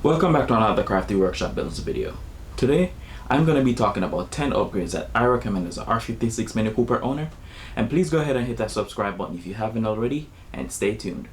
Welcome back to another Crafty Workshop Builds video. Today, I'm going to be talking about 10 upgrades that I recommend as an R56 Mini Cooper owner. And please go ahead and hit that subscribe button if you haven't already, and stay tuned.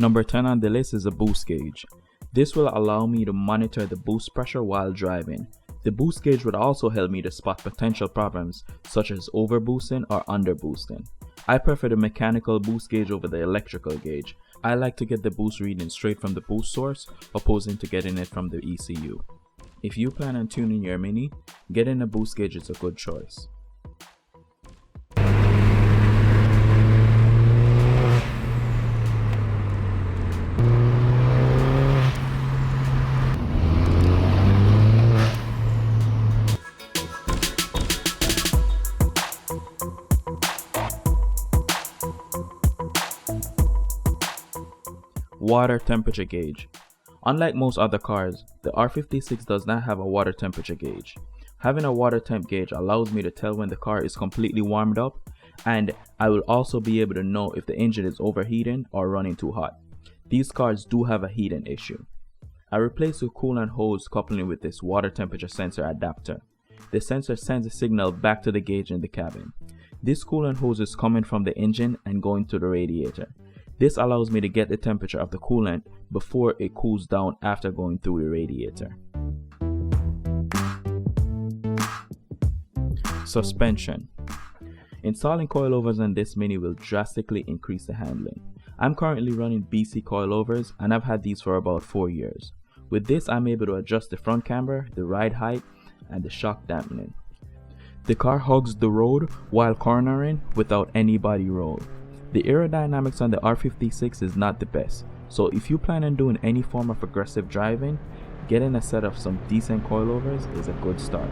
Number 10 on the list is a boost gauge. This will allow me to monitor the boost pressure while driving. The boost gauge would also help me to spot potential problems such as overboosting or underboosting. I prefer the mechanical boost gauge over the electrical gauge. I like to get the boost reading straight from the boost source, opposing to getting it from the ECU. If you plan on tuning your Mini, getting a boost gauge is a good choice. Water temperature gauge. Unlike most other cars, the R56 does not have a water temperature gauge. Having a water temp gauge allows me to tell when the car is completely warmed up, and I will also be able to know if the engine is overheating or running too hot. These cars do have a heating issue. I replaced the coolant hose coupling with this water temperature sensor adapter. The sensor sends a signal back to the gauge in the cabin. This coolant hose is coming from the engine and going to the radiator. This allows me to get the temperature of the coolant before it cools down after going through the radiator. Suspension. Installing coilovers on this Mini will drastically increase the handling. I'm currently running BC coilovers and I've had these for about 4 years. With this, I'm able to adjust the front camber, the ride height, and the shock dampening. The car hugs the road while cornering without any body roll. The aerodynamics on the R56 is not the best, so if you plan on doing any form of aggressive driving, getting a set of some decent coilovers is a good start.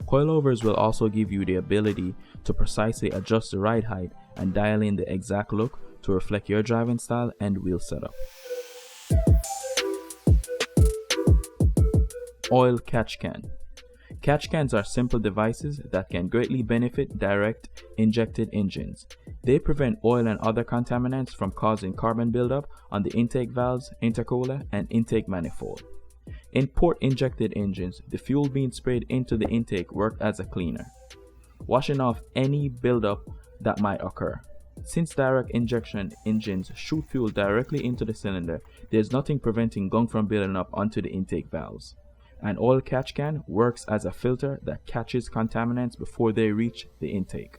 Coilovers will also give you the ability to precisely adjust the ride height and dial in the exact look to reflect your driving style and wheel setup. Oil catch can. Catch cans are simple devices that can greatly benefit direct injected engines. They prevent oil and other contaminants from causing carbon buildup on the intake valves, intercooler, and intake manifold. In port injected engines, the fuel being sprayed into the intake works as a cleaner, washing off any buildup that might occur. Since direct injection engines shoot fuel directly into the cylinder, there's nothing preventing gunk from building up onto the intake valves. An oil catch can works as a filter that catches contaminants before they reach the intake.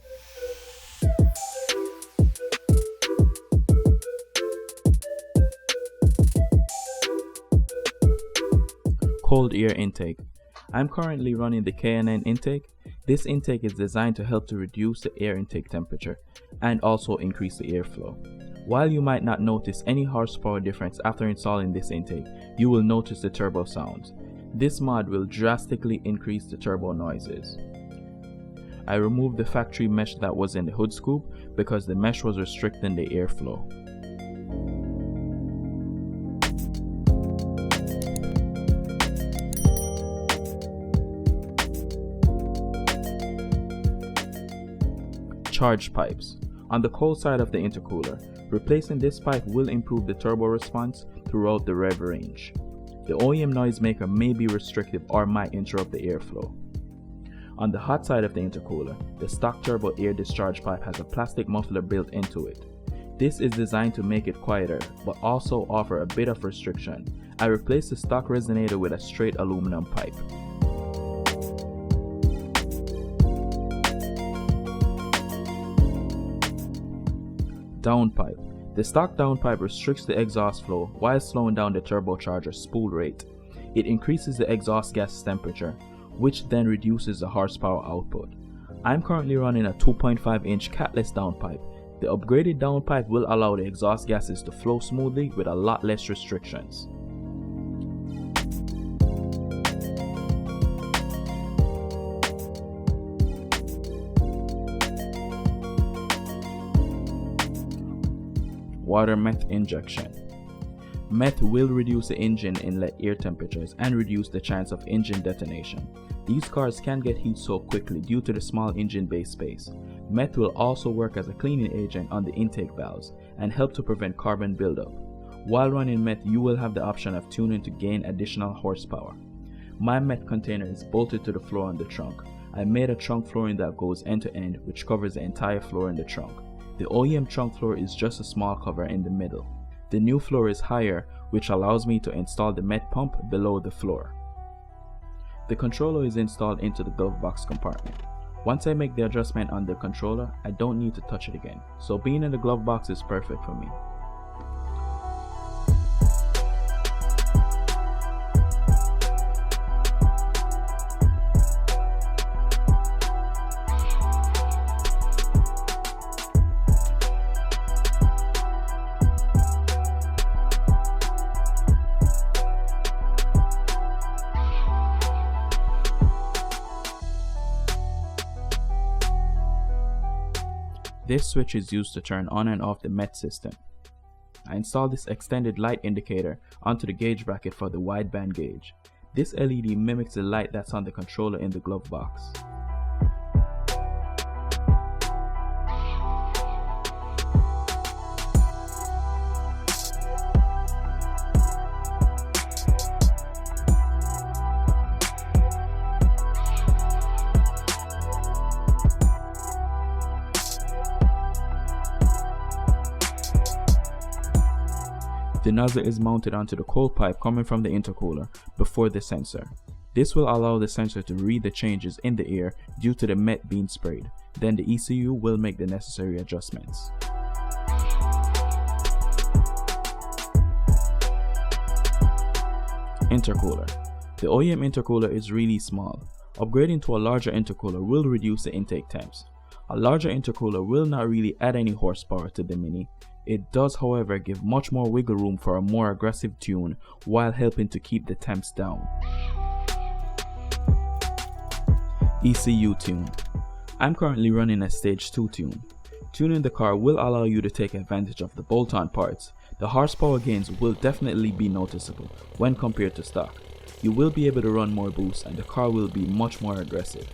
Cold air intake. I'm currently running the K&N intake. This intake is designed to help to reduce the air intake temperature and also increase the airflow. While you might not notice any horsepower difference after installing this intake, you will notice the turbo sounds. This mod will drastically increase the turbo noises. I removed the factory mesh that was in the hood scoop because the mesh was restricting the airflow. Charge pipes. On the cold side of the intercooler, replacing this pipe will improve the turbo response throughout the rev range. The OEM noisemaker may be restrictive or might interrupt the airflow. On the hot side of the intercooler, the stock turbo air discharge pipe has a plastic muffler built into it. This is designed to make it quieter, but also offer a bit of restriction. I replaced the stock resonator with a straight aluminum pipe. Downpipe. The stock downpipe restricts the exhaust flow while slowing down the turbocharger spool rate. It increases the exhaust gas temperature, which then reduces the horsepower output. I'm currently running a 2.5-inch catless downpipe. The upgraded downpipe will allow the exhaust gases to flow smoothly with a lot less restrictions. Water meth injection. Meth will reduce the engine inlet air temperatures and reduce the chance of engine detonation. These cars can get heat soaked quickly due to the small engine bay space. Meth will also work as a cleaning agent on the intake valves and help to prevent carbon buildup. While running meth, you will have the option of tuning to gain additional horsepower. My meth container is bolted to the floor on the trunk. I made a trunk flooring that goes end to end, which covers the entire floor in the trunk. The OEM trunk floor is just a small cover in the middle. The new floor is higher, which allows me to install the meth pump below the floor. The controller is installed into the glove box compartment. Once I make the adjustment on the controller, I don't need to touch it again, so being in the glove box is perfect for me. This switch is used to turn on and off the meth system. I installed this extended light indicator onto the gauge bracket for the wideband gauge. This LED mimics the light that's on the controller in the glove box. The nozzle is mounted onto the cold pipe coming from the intercooler before the sensor. This will allow the sensor to read the changes in the air due to the meth being sprayed. Then the ECU will make the necessary adjustments. Intercooler. The OEM intercooler is really small. Upgrading to a larger intercooler will reduce the intake temps. A larger intercooler will not really add any horsepower to the Mini. It does, however, give much more wiggle room for a more aggressive tune while helping to keep the temps down. ECU tune. I'm currently running a stage 2 tune. Tuning the car will allow you to take advantage of the bolt-on parts. The horsepower gains will definitely be noticeable when compared to stock. You will be able to run more boost and the car will be much more aggressive.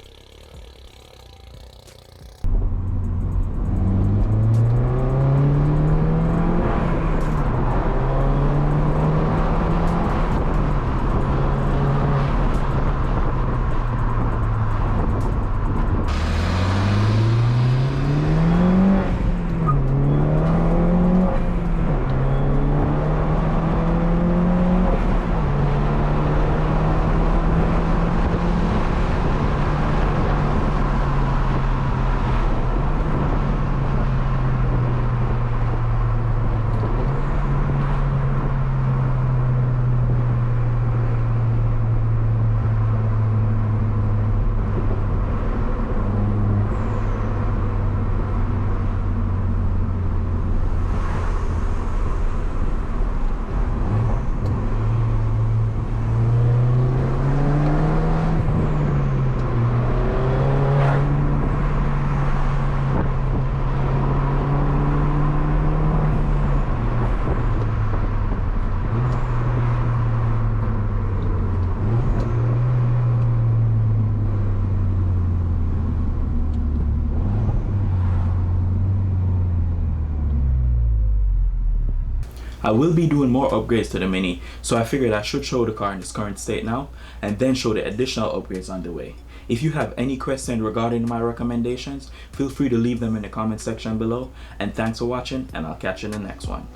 I will be doing more upgrades to the Mini, so I figured I should show the car in its current state now, and then show the additional upgrades on the way. If you have any questions regarding my recommendations, feel free to leave them in the comment section below, and thanks for watching, and I'll catch you in the next one.